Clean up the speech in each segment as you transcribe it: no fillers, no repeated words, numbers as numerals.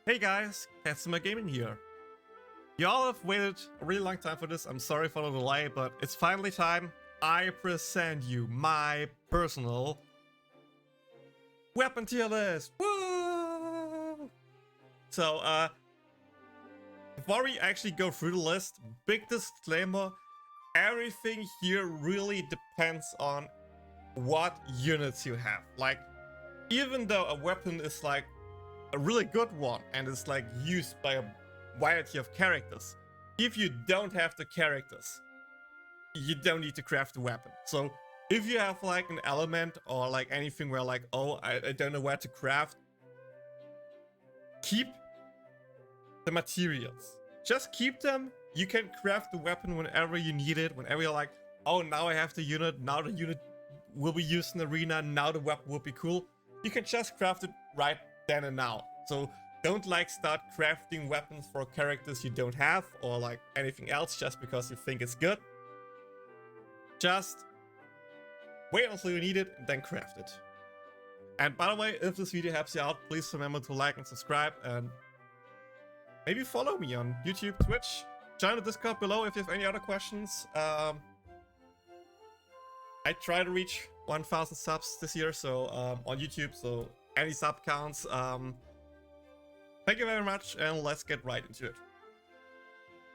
Hey guys, Katsuma Gaming here. Y'all have waited a really long time for this, I'm sorry for the delay, but it's finally time. I present you my personal weapon tier list. Woo! So, before we actually go through the list, big disclaimer, everything here really depends on what units you have. Like, even though a weapon is like a really good one and is like used by a variety of characters, if you don't have the characters, you don't need to craft the weapon. So if you have like an element or like anything where like, oh, I don't know where to craft, keep the materials. Just keep them. You can craft the weapon whenever you need it, whenever you're like, oh, now I have the unit, now the unit will be used in arena, now the weapon will be cool. You can just craft it right then and now. So don't like start crafting weapons for characters you don't have or like anything else just because you think it's good. Just wait until you need it and then craft it. And by the way, if this video helps you out, please remember to like and subscribe and maybe follow me on YouTube, Twitch. Join the Discord below if you have any other questions. I try to reach 1,000 subs this year, so on YouTube, so any sub counts. Thank you very much, and let's get right into it.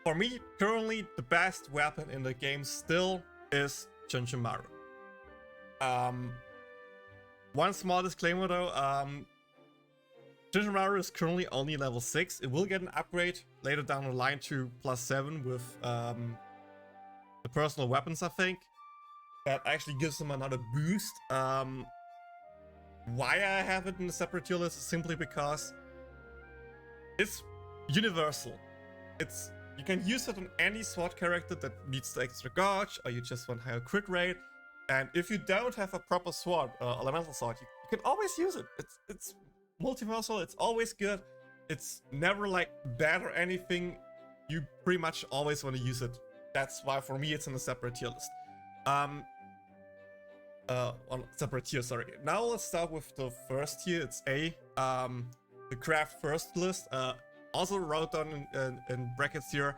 For me, currently, the best weapon in the game still is Junjumaru. One small disclaimer though, Junjumaru is currently only level 6. It will get an upgrade later down the line to +7 with the personal weapons, I think. That actually gives them another boost. Why I have it in the separate tier list is simply because it's universal. You can use it on any sword character that needs the extra gauge, or you just want higher crit rate. And if you don't have a proper sword, elemental sword, you can always use it. It's multiversal. It's always good. It's never like bad or anything. You pretty much always want to use it. That's why for me it's in a separate tier list. On separate tier, sorry. Now let's start with the first tier. It's A, the craft first list. Also wrote down in brackets here,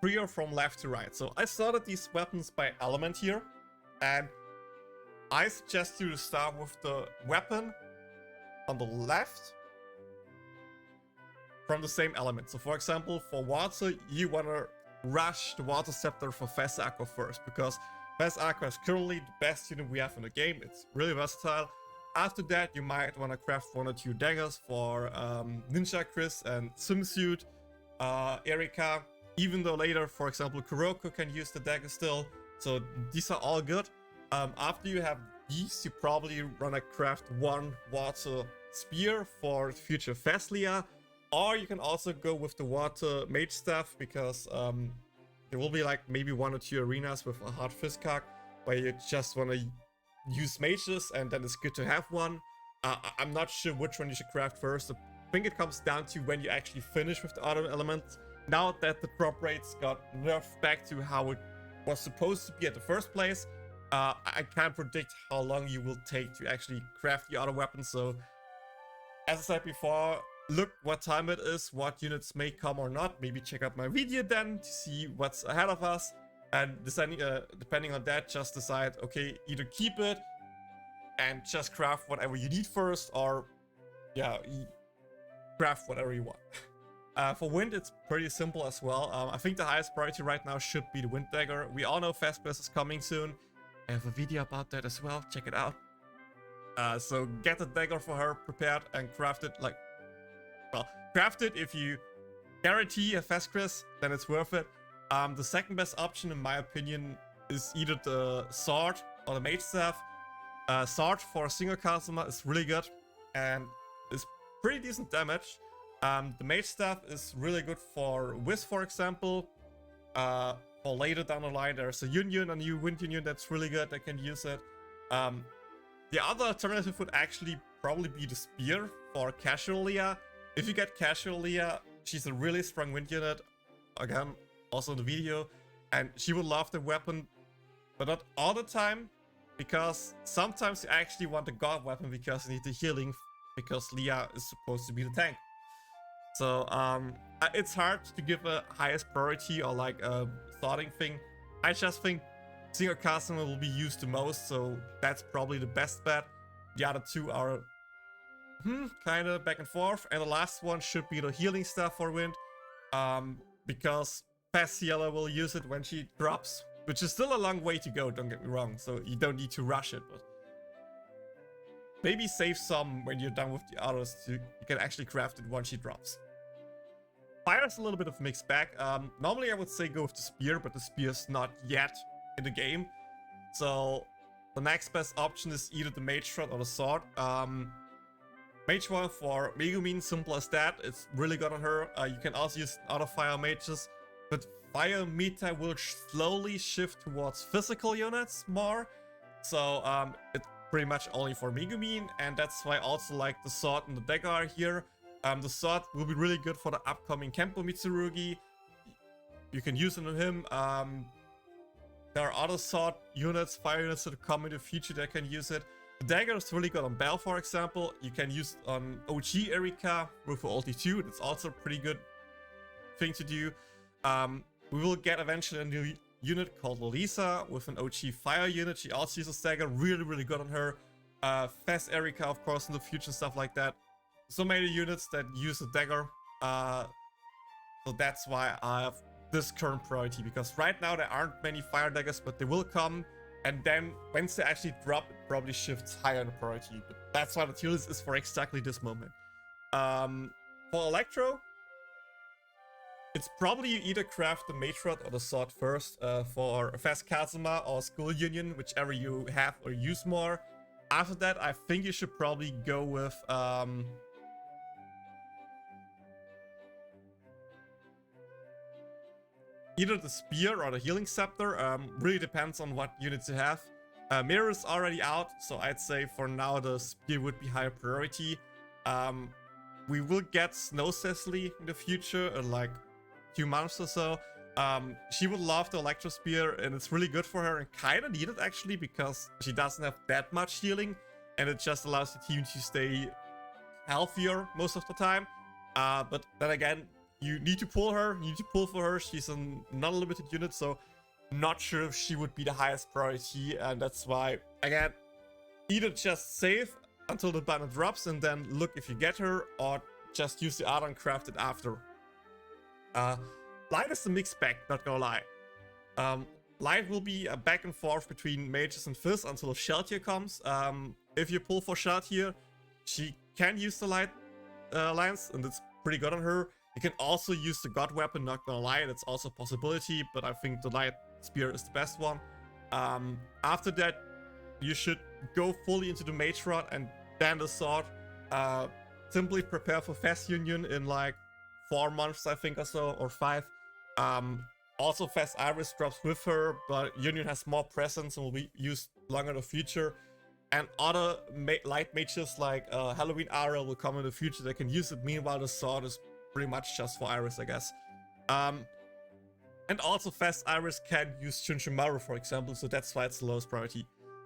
trio from left to right. So I sorted these weapons by element here, and I suggest you to start with the weapon on the left from the same element. So for example, for water, you want to rush the water scepter for Fast Aqua first, because Fast Aqua is currently the best unit we have in the game. It's really versatile. After that, you might want to craft 1 or 2 daggers for Ninja Chris and Swimsuit, Erika. Even though later, for example, Kuroko can use the dagger still. So these are all good. After you have these, you probably want to craft 1 water spear for future Faslia. Or you can also go with the water mage staff, because there will be like maybe 1 or 2 arenas with a hard Fiskak where you just want to use mages and then it's good to have one. I'm not sure which one you should craft first. I think it comes down to when you actually finish with the other elements. Now that the drop rates got nerfed back to how it was supposed to be at the first place, I can't predict how long you will take to actually craft the other weapons. So as I said before, look what time it is, what units may come or not. Maybe check out my video then to see what's ahead of us. And depending on that, just decide, okay, either keep it and just craft whatever you need first, or yeah, craft whatever you want. For wind, it's pretty simple as well. I think the highest priority right now should be the wind dagger. We all know Fast Burst is coming soon. I have a video about that as well, check it out. So get the dagger for her prepared and craft it like, well, craft it if you guarantee a Fast Chris, then it's worth it. The second best option, in my opinion, is either the sword or the mage staff. Sword for a single customer is really good and is pretty decent damage. The mage staff is really good for Wiz, for example. For later down the line, there's a Union, a new Wind Union that's really good. That can use it. The other alternative would actually probably be the spear for casual Leah. If you get casual Leah, she's a really strong wind unit. Again, also in the video, and she will love the weapon, but not all the time, because sometimes you actually want the god weapon because you need the healing, because Leah is supposed to be the tank. So it's hard to give a highest priority or like a sorting thing. I just think Singer Customer will be used the most, so that's probably the best bet. The other two are kind of back and forth, and the last one should be the healing stuff for Wind, because Fast Healer will use it when she drops, which is still a long way to go, don't get me wrong, so you don't need to rush it, but maybe save some when you're done with the others so you can actually craft it once she drops. Fire's a little bit of a mixed bag. Normally I would say go with the spear, but the spear's not yet in the game, so the next best option is either the mage rod or the sword. Mage one for Megumin, simple as that. It's really good on her. You can also use other fire mages, but fire meta will slowly shift towards physical units more. So it's pretty much only for Megumin, and that's why I also like the sword and the dagger are here. The sword will be really good for the upcoming Kempo Mitsurugi. You can use it on him. There are other sword units, fire units that come in the future that can use it. The dagger is really good on Bell, for example. You can use it on OG Erika with her ulti 2. That's also a pretty good thing to do. We will get eventually a new unit called Lisa with an OG fire unit. She also uses dagger, really good on her. Fast Erika, of course, in the future, stuff like that. So many units that use a dagger. So that's why I have this current priority, because right now there aren't many fire daggers, but they will come. And then once they actually drop, it probably shifts higher in priority. But that's why the tier list is for exactly this moment. For Electro, it's probably you either craft the Mage Rod or the sword first. For Fast Kazuma or School Union, whichever you have or use more. After that, I think you should probably go with either the spear or the healing scepter. Really depends on what units you have. Mirror is already out, so I'd say for now the spear would be higher priority. We will get Snow Cecily in the future in like 2 months or so. She would love the Electro Spear, and it's really good for her and kind of needed actually, because she doesn't have that much healing, and it just allows the team to stay healthier most of the time. But then again, you need to pull her, you need to pull for her. She's a non-limited unit, so not sure if she would be the highest priority, and that's why, again, either just save until the banner drops and then look if you get her, or just use the art and craft it after. Light is a mixed bag, not gonna lie. Light will be a back and forth between mages and Fizz until Sheltier comes. If you pull for Sheltier, she can use the light lance, and it's pretty good on her. You can also use the God Weapon, not gonna lie, that's also a possibility, but I think the Light Spear is the best one. After that, you should go fully into the Mage Rod and then the Sword. Simply prepare for Fast Union in like 4 months, I think, or so, or 5. Also, Fast Iris drops with her, but Union has more presence and will be used longer in the future. And other light mages like Halloween Aura will come in the future. They can use it. Meanwhile, the Sword is pretty much just for Iris, I guess. And also Fast Iris can use Chunchimaru, for example, so that's why it's the lowest priority.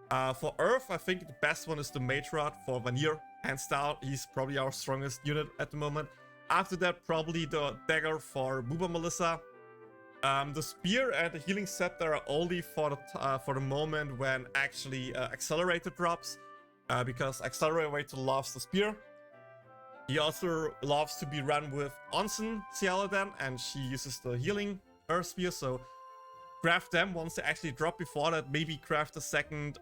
For Earth, I think the best one is the Mage Rod for Vanir, hands down. He's probably our strongest unit at the moment. After that, probably the Dagger for Booba Melissa. The Spear and the Healing Scepter are only for the moment when actually Accelerator drops, because Accelerator loves the Spear. He also loves to be run with Onsen Cieladan, and she uses the healing Earth Spear, so craft them once they actually drop. Before that, maybe craft a second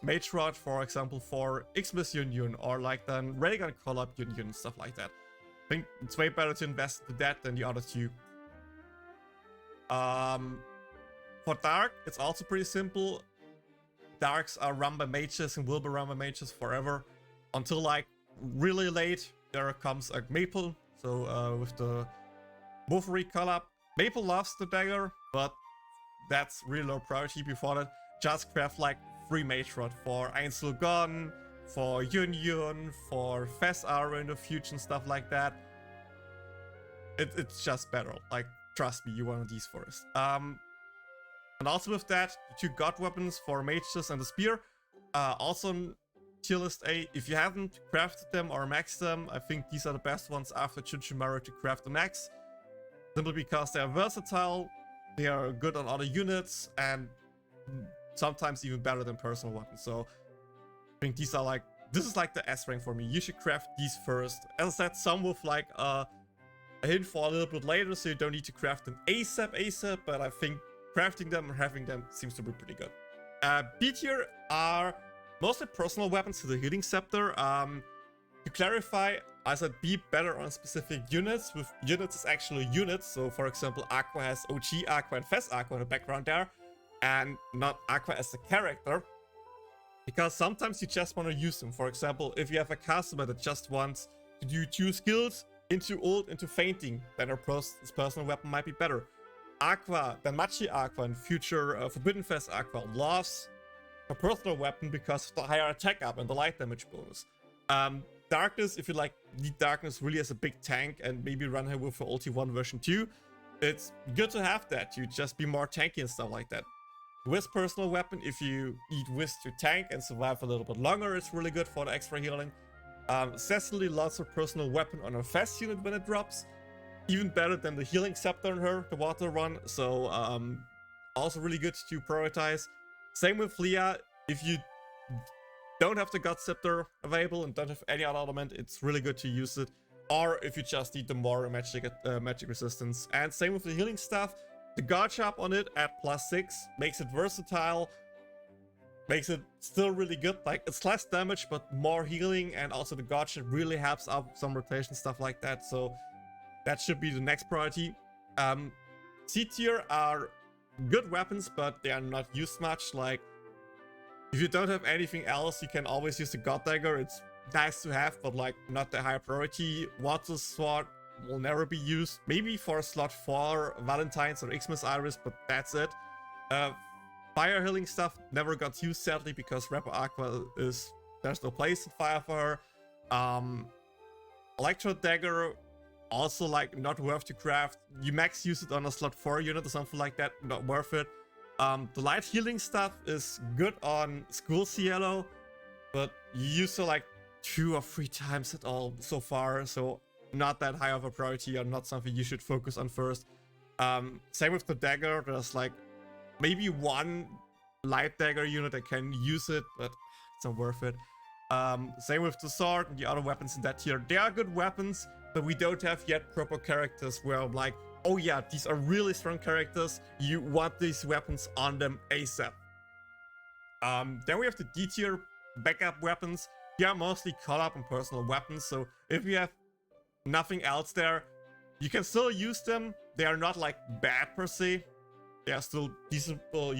Mage Rod, for example, for Xmas Union, or like the Raygun Collab Union, stuff like that. I think it's way better to invest into that than the other two. For Dark, it's also pretty simple. Darks are run by mages and will be run by mages forever, until like really late. There comes a Maple, so with the Wolverine collab. Maple loves the dagger, but that's really low priority. Before that, just craft like 3 Mage Rod for Einzelgon, for Union, for Fast Aura in the future and stuff like that. It's just better. Like, trust me, you want these first. And also with that, the 2 God Weapons for Mages and the Spear. Also tier list A. If you haven't crafted them or maxed them, I think these are the best ones after Chichimaru to craft the max. Simply because they are versatile, they are good on other units, and sometimes even better than personal weapons. So I think these are like, this is like the S rank for me. You should craft these first. As I said, some with like a hint for a little bit later, so you don't need to craft them ASAP, but I think crafting them and having them seems to be pretty good. B tier are mostly personal weapons to the healing scepter. To clarify, I said be better on specific units. With units, it's actually units. So for example, Aqua has OG Aqua and Fast Aqua in the background there, and not Aqua as a character. Because sometimes you just want to use them. For example, if you have a customer that just wants to do 2 skills, into ult, into fainting, then her personal weapon might be better. Aqua, then Machi Aqua and future Forbidden Fest Aqua loves a personal weapon because of the higher attack up and the light damage bonus. Darkness, if you like need Darkness really as a big tank and maybe run her with the Ulti 1 version 2, it's good to have that to just be more tanky and stuff like that. With personal weapon, if you need Whisk to tank and survive a little bit longer, it's really good for the extra healing. Cecily loves her personal weapon on her fast unit when it drops. Even better than the healing scepter on her, the water one. So also really good to prioritize. Same with Leah. If you don't have the God Scepter available and don't have any other element, it's really good to use it. Or if you just need the more magic resistance. And same with the healing stuff. The God Sharp on it at +6 makes it versatile. Makes it still really good. Like, it's less damage, but more healing. And also the God Sharp really helps out some rotation, stuff like that. So that should be the next priority. C tier are good weapons, but they are not used much. Like, if you don't have anything else, you can always use the God Dagger. It's nice to have, but like not the high priority. Water Sword will never be used. Maybe for slot 4 Valentine's or Xmas Iris, but that's it. Fire healing stuff never got used, sadly, because Rapper Aqua is, there's no place in fire for her. Electro Dagger, also like not worth to craft. You max use it on a slot 4 unit or something like that, not worth it. The light healing stuff is good on School Cielo, but you use it like 2 or 3 times at all so far, so not that high of a priority or not something you should focus on first. Same with the dagger, there's like maybe 1 light dagger unit that can use it, but it's not worth it. Same with the sword and the other weapons in that tier. They are good weapons, but we don't have yet proper characters where I'm like, oh yeah, these are really strong characters. You want these weapons on them ASAP. Then we have the D tier backup weapons. They are mostly Collab and personal weapons. So if you have nothing else there, you can still use them. They are not like bad per se. They are still usable.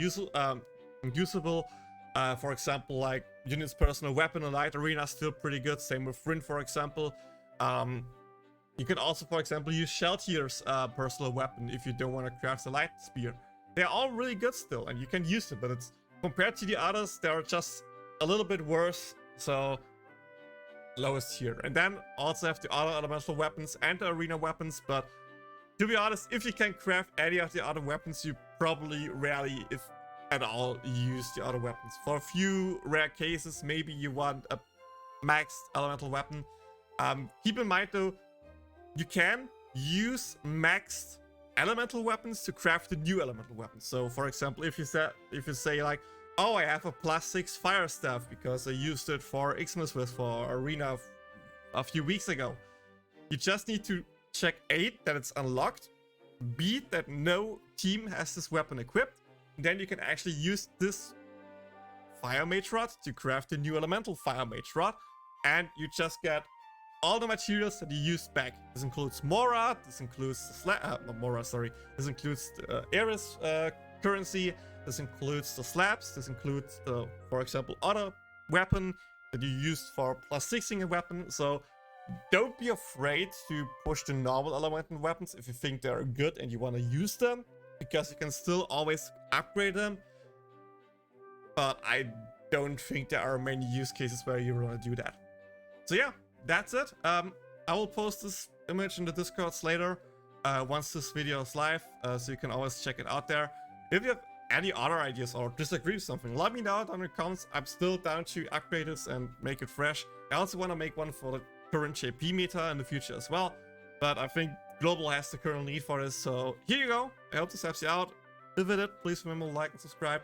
For example, like Unit's personal weapon in Light Arena is still pretty good. Same with Rin, for example. You can also, for example, use Sheltier's personal weapon if you don't want to craft the Light Spear. They're all really good still, and you can use them, but it's compared to the others, they're just a little bit worse. So, lowest tier. And then also have the other elemental weapons and the arena weapons, but to be honest, if you can craft any of the other weapons, you probably rarely, if at all, use the other weapons. For a few rare cases, maybe you want a maxed elemental weapon. Keep in mind though, you can use maxed elemental weapons to craft the new elemental weapons. So for example, if you say like, oh, I have a +6 fire staff because I used it for Xmas with for arena a few weeks ago. You just need to check A, that it's unlocked, B, that no team has this weapon equipped, and then you can actually use this Fire Mage Rod to craft the new elemental Fire Mage Rod, and you just get all the materials that you used back. This includes Mora, this includes the this includes the Ares currency, this includes the slabs, this includes the, for example, other weapon that you used for +6ing a weapon. So don't be afraid to push the normal elemental weapons if you think they're good and you want to use them, because you can still always upgrade them. But I don't think there are many use cases where you want to do that. So yeah, that's it. I will post this image in the Discords later once this video is live, so you can always check it out there. If you have any other ideas or disagree with something, let me know down in the comments. I'm still down to upgrade this and make it fresh. I also want to make one for the current JP meta in the future as well, but I think Global has the current need for this, so here you go. I hope this helps you out. If it did, please remember to like and subscribe.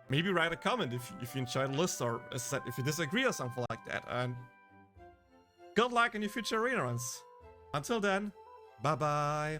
Maybe write a comment if you enjoyed the list, or as I said, if you disagree or something like that. And good luck in your future arena runs. Until then, bye bye.